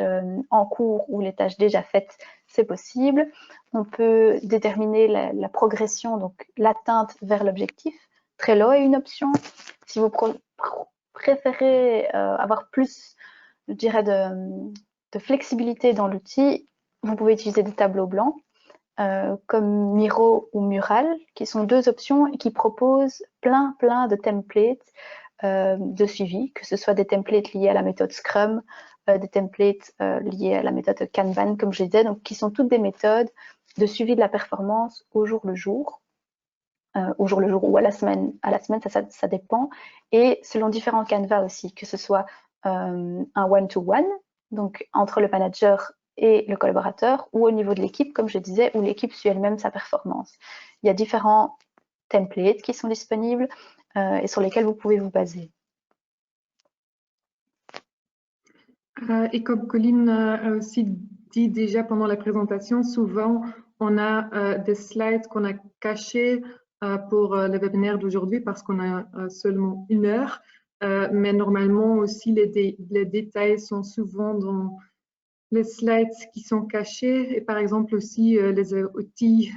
en cours ou les tâches déjà faites, c'est possible. On peut déterminer la progression, donc l'atteinte vers l'objectif. Trello est une option. Si vous préférez avoir plus, je dirais, de flexibilité dans l'outil, vous pouvez utiliser des tableaux blancs comme Miro ou Mural, qui sont deux options et qui proposent plein de templates de suivi, que ce soit des templates liés à la méthode Scrum, des templates liés à la méthode Kanban, comme je disais, donc qui sont toutes des méthodes de suivi de la performance au jour le jour. Au jour le jour ou à la semaine, ça dépend. Et selon différents canevas aussi, que ce soit un one-to-one, donc entre le manager et le collaborateur, ou au niveau de l'équipe, comme je disais, où l'équipe suit elle-même sa performance. Il y a différents templates qui sont disponibles et sur lesquels vous pouvez vous baser. Et comme Colline a aussi dit déjà pendant la présentation, souvent on a des slides qu'on a cachés pour le webinaire d'aujourd'hui parce qu'on a seulement 1 heure. Mais normalement aussi les détails sont souvent dans les slides qui sont cachés et par exemple aussi les outils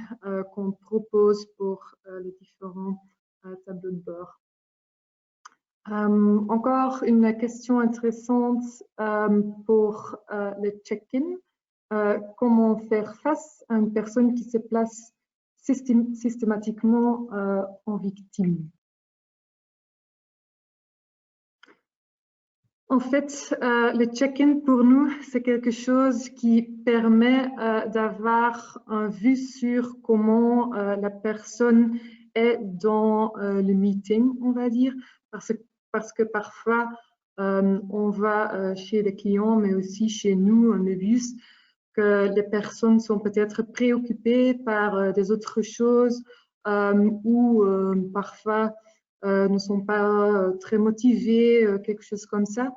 qu'on propose pour les différents tableaux de bord. Encore une question intéressante pour le check-in. Comment faire face à une personne qui se place systématiquement en victime? En fait, le check-in pour nous, c'est quelque chose qui permet d'avoir une vue sur comment la personne est dans le meeting, on va dire, parce que parfois, on va chez les clients, mais aussi chez nous, on a vu que les personnes sont peut-être préoccupées par des autres choses ou parfois ne sont pas très motivées, quelque chose comme ça.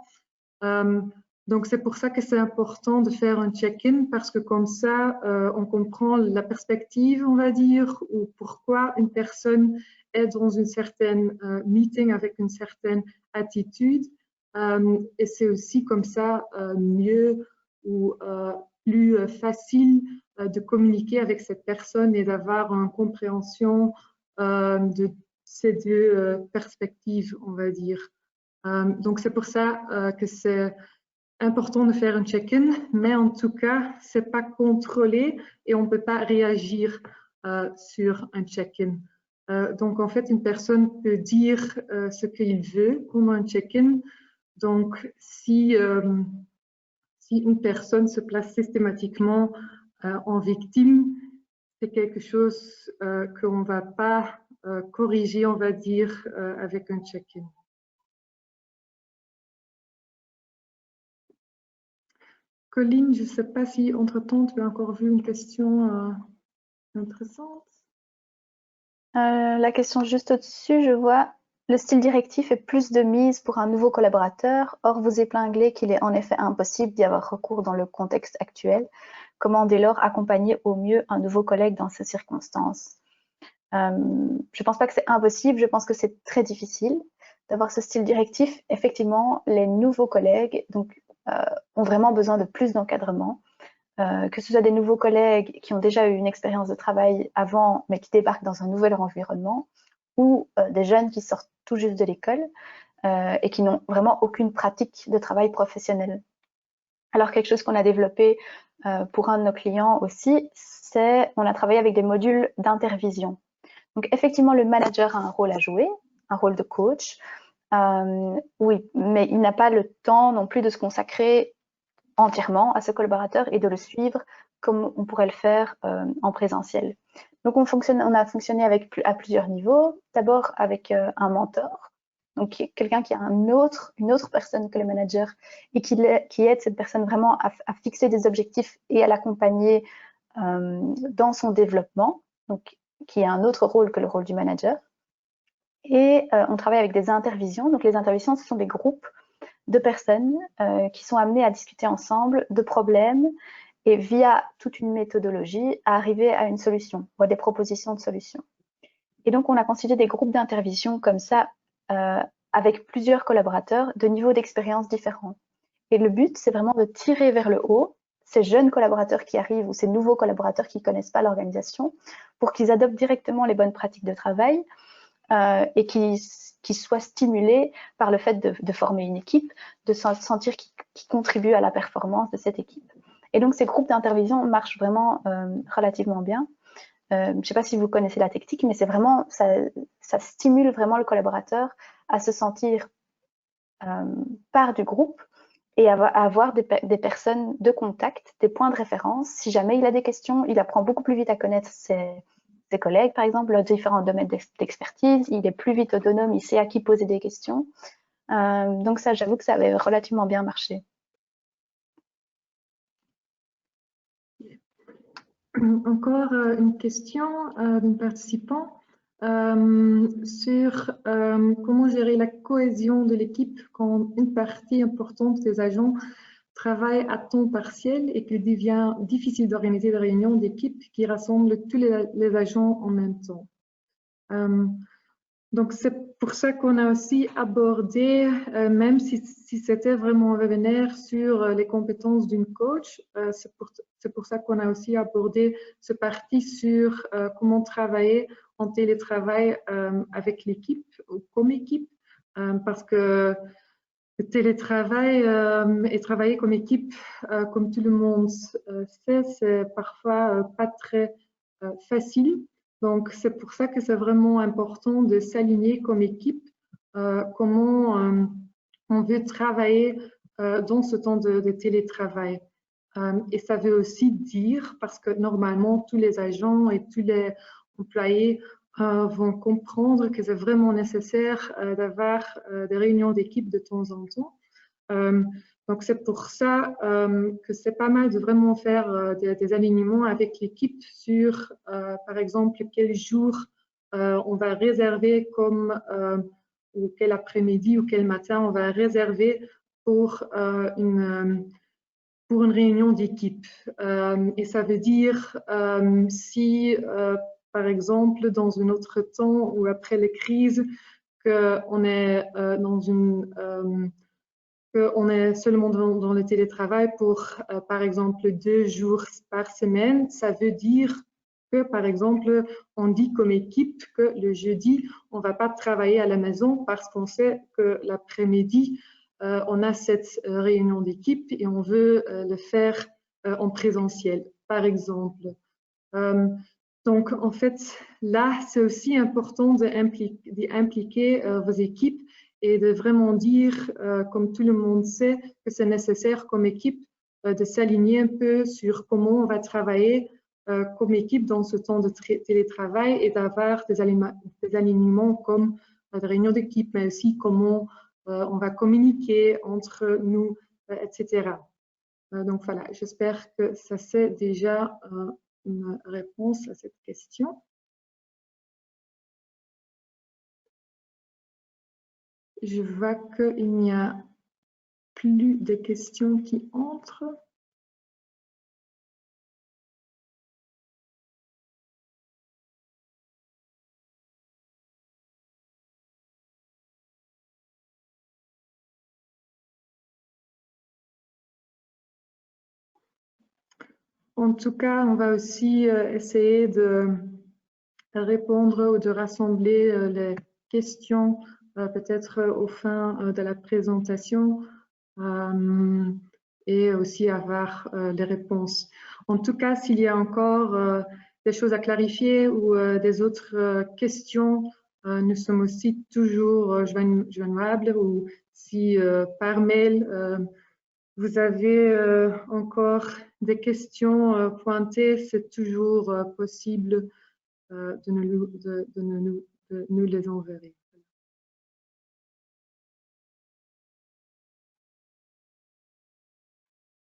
Donc, c'est pour ça que c'est important de faire un check-in parce que comme ça, on comprend la perspective, on va dire, ou pourquoi une personne est dans une certaine meeting avec une certaine attitude. Et c'est aussi comme ça mieux ou plus facile de communiquer avec cette personne et d'avoir une compréhension de ces deux perspectives, on va dire. Donc, c'est pour ça que c'est important de faire un check-in, mais en tout cas, c'est pas contrôlé et on peut pas réagir sur un check-in. Donc, en fait, une personne peut dire ce qu'il veut pendant un check-in. Donc, si une personne se place systématiquement en victime, c'est quelque chose qu'on va pas corriger, on va dire, avec un check-in. Colline, je ne sais pas si entre-temps tu as encore vu une question intéressante. La question juste au-dessus, je vois le style directif est plus de mise pour un nouveau collaborateur. Or, vous épinglez qu'il est en effet impossible d'y avoir recours dans le contexte actuel. Comment dès lors accompagner au mieux un nouveau collègue dans ces circonstances? Je ne pense pas que c'est impossible, je pense que c'est très difficile d'avoir ce style directif. Effectivement, les nouveaux collègues ont vraiment besoin de plus d'encadrement. Que ce soit des nouveaux collègues qui ont déjà eu une expérience de travail avant, mais qui débarquent dans un nouvel environnement, ou des jeunes qui sortent tout juste de l'école et qui n'ont vraiment aucune pratique de travail professionnel. Alors, quelque chose qu'on a développé pour un de nos clients aussi, c'est on a travaillé avec des modules d'intervision. Donc, effectivement, le manager a un rôle à jouer, un rôle de coach, oui, mais il n'a pas le temps non plus de se consacrer entièrement à ce collaborateur et de le suivre comme on pourrait le faire en présentiel. Donc, on a fonctionné à plusieurs niveaux. D'abord avec un mentor, donc quelqu'un qui a une autre personne que le manager et qui aide cette personne vraiment à fixer des objectifs et à l'accompagner dans son développement, donc qui a un autre rôle que le rôle du manager. Et on travaille avec des intervisions. Donc, les intervisions, ce sont des groupes de personnes qui sont amenées à discuter ensemble de problèmes et via toute une méthodologie à arriver à une solution ou à des propositions de solutions. Et donc, on a constitué des groupes d'intervision comme ça avec plusieurs collaborateurs de niveaux d'expérience différents. Et le but, c'est vraiment de tirer vers le haut ces jeunes collaborateurs qui arrivent ou ces nouveaux collaborateurs qui ne connaissent pas l'organisation pour qu'ils adoptent directement les bonnes pratiques de travail et qui soient stimulés par le fait de former une équipe, de sentir qu'ils contribuent à la performance de cette équipe. Et donc, ces groupes d'intervision marchent vraiment relativement bien. Je ne sais pas si vous connaissez la technique, mais c'est vraiment, ça stimule vraiment le collaborateur à se sentir part du groupe et à avoir des personnes de contact, des points de référence. Si jamais il a des questions, il apprend beaucoup plus vite à connaître ses collègues, par exemple, dans différents domaines d'expertise. Il est plus vite autonome, il sait à qui poser des questions. Donc ça, j'avoue que ça avait relativement bien marché. Encore une question d'un participant sur comment gérer la cohésion de l'équipe quand une partie importante des agents travaille à temps partiel et qu'il devient difficile d'organiser des réunions d'équipe qui rassemblent tous les agents en même temps. Donc, c'est pour ça qu'on a aussi abordé, même si c'était vraiment un webinaire sur les compétences d'une coach, c'est pour ça qu'on a aussi abordé ce parti sur comment travailler en télétravail avec l'équipe ou comme équipe, parce que le télétravail et travailler comme équipe, comme tout le monde sait, c'est parfois pas très facile. Donc, c'est pour ça que c'est vraiment important de s'aligner comme équipe, comment on veut travailler dans ce temps de télétravail. Et ça veut aussi dire, parce que normalement, tous les agents et tous les employés vont comprendre que c'est vraiment nécessaire d'avoir des réunions d'équipe de temps en temps. Donc, c'est pour ça que c'est pas mal de vraiment faire des alignements avec l'équipe sur, par exemple, quel jour on va réserver ou quel après-midi ou quel matin on va réserver pour une réunion d'équipe. Et ça veut dire si, par exemple, dans un autre temps ou après les crises, qu'on est qu'on est seulement dans le télétravail pour, par exemple, 2 jours par semaine, ça veut dire que, par exemple, on dit comme équipe que le jeudi, on ne va pas travailler à la maison parce qu'on sait que l'après-midi, on a cette réunion d'équipe et on veut le faire en présentiel, par exemple. Donc, en fait, là, c'est aussi important d'impliquer vos équipes et de vraiment dire, comme tout le monde sait, que c'est nécessaire comme équipe de s'aligner un peu sur comment on va travailler comme équipe dans ce temps de télétravail et d'avoir des alignements comme des réunions d'équipe, mais aussi comment on va communiquer entre nous, etc. Donc voilà, j'espère que ça c'est déjà une réponse à cette question. Je vois qu'il n'y a plus de questions qui entrent. En tout cas, on va aussi essayer de répondre ou de rassembler les questions peut-être au fin de la présentation et aussi avoir les réponses. En tout cas, s'il y a encore des choses à clarifier ou des autres questions, nous sommes aussi toujours joignables ou si par mail vous avez encore des questions pointées, c'est toujours possible de nous les enverrer.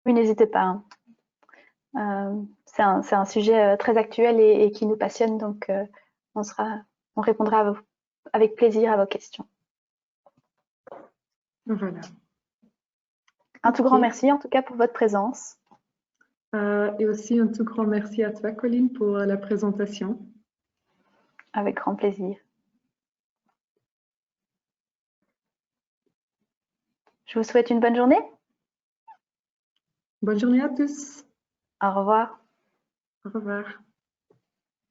Oui, n'hésitez pas. C'est un sujet très actuel et qui nous passionne, donc on répondra avec plaisir à vos questions. Voilà. Un tout grand merci en tout cas pour votre présence. Et aussi un tout grand merci à toi, Colline, pour la présentation. Avec grand plaisir. Je vous souhaite une bonne journée. Bonne journée à tous. Au revoir. Au revoir.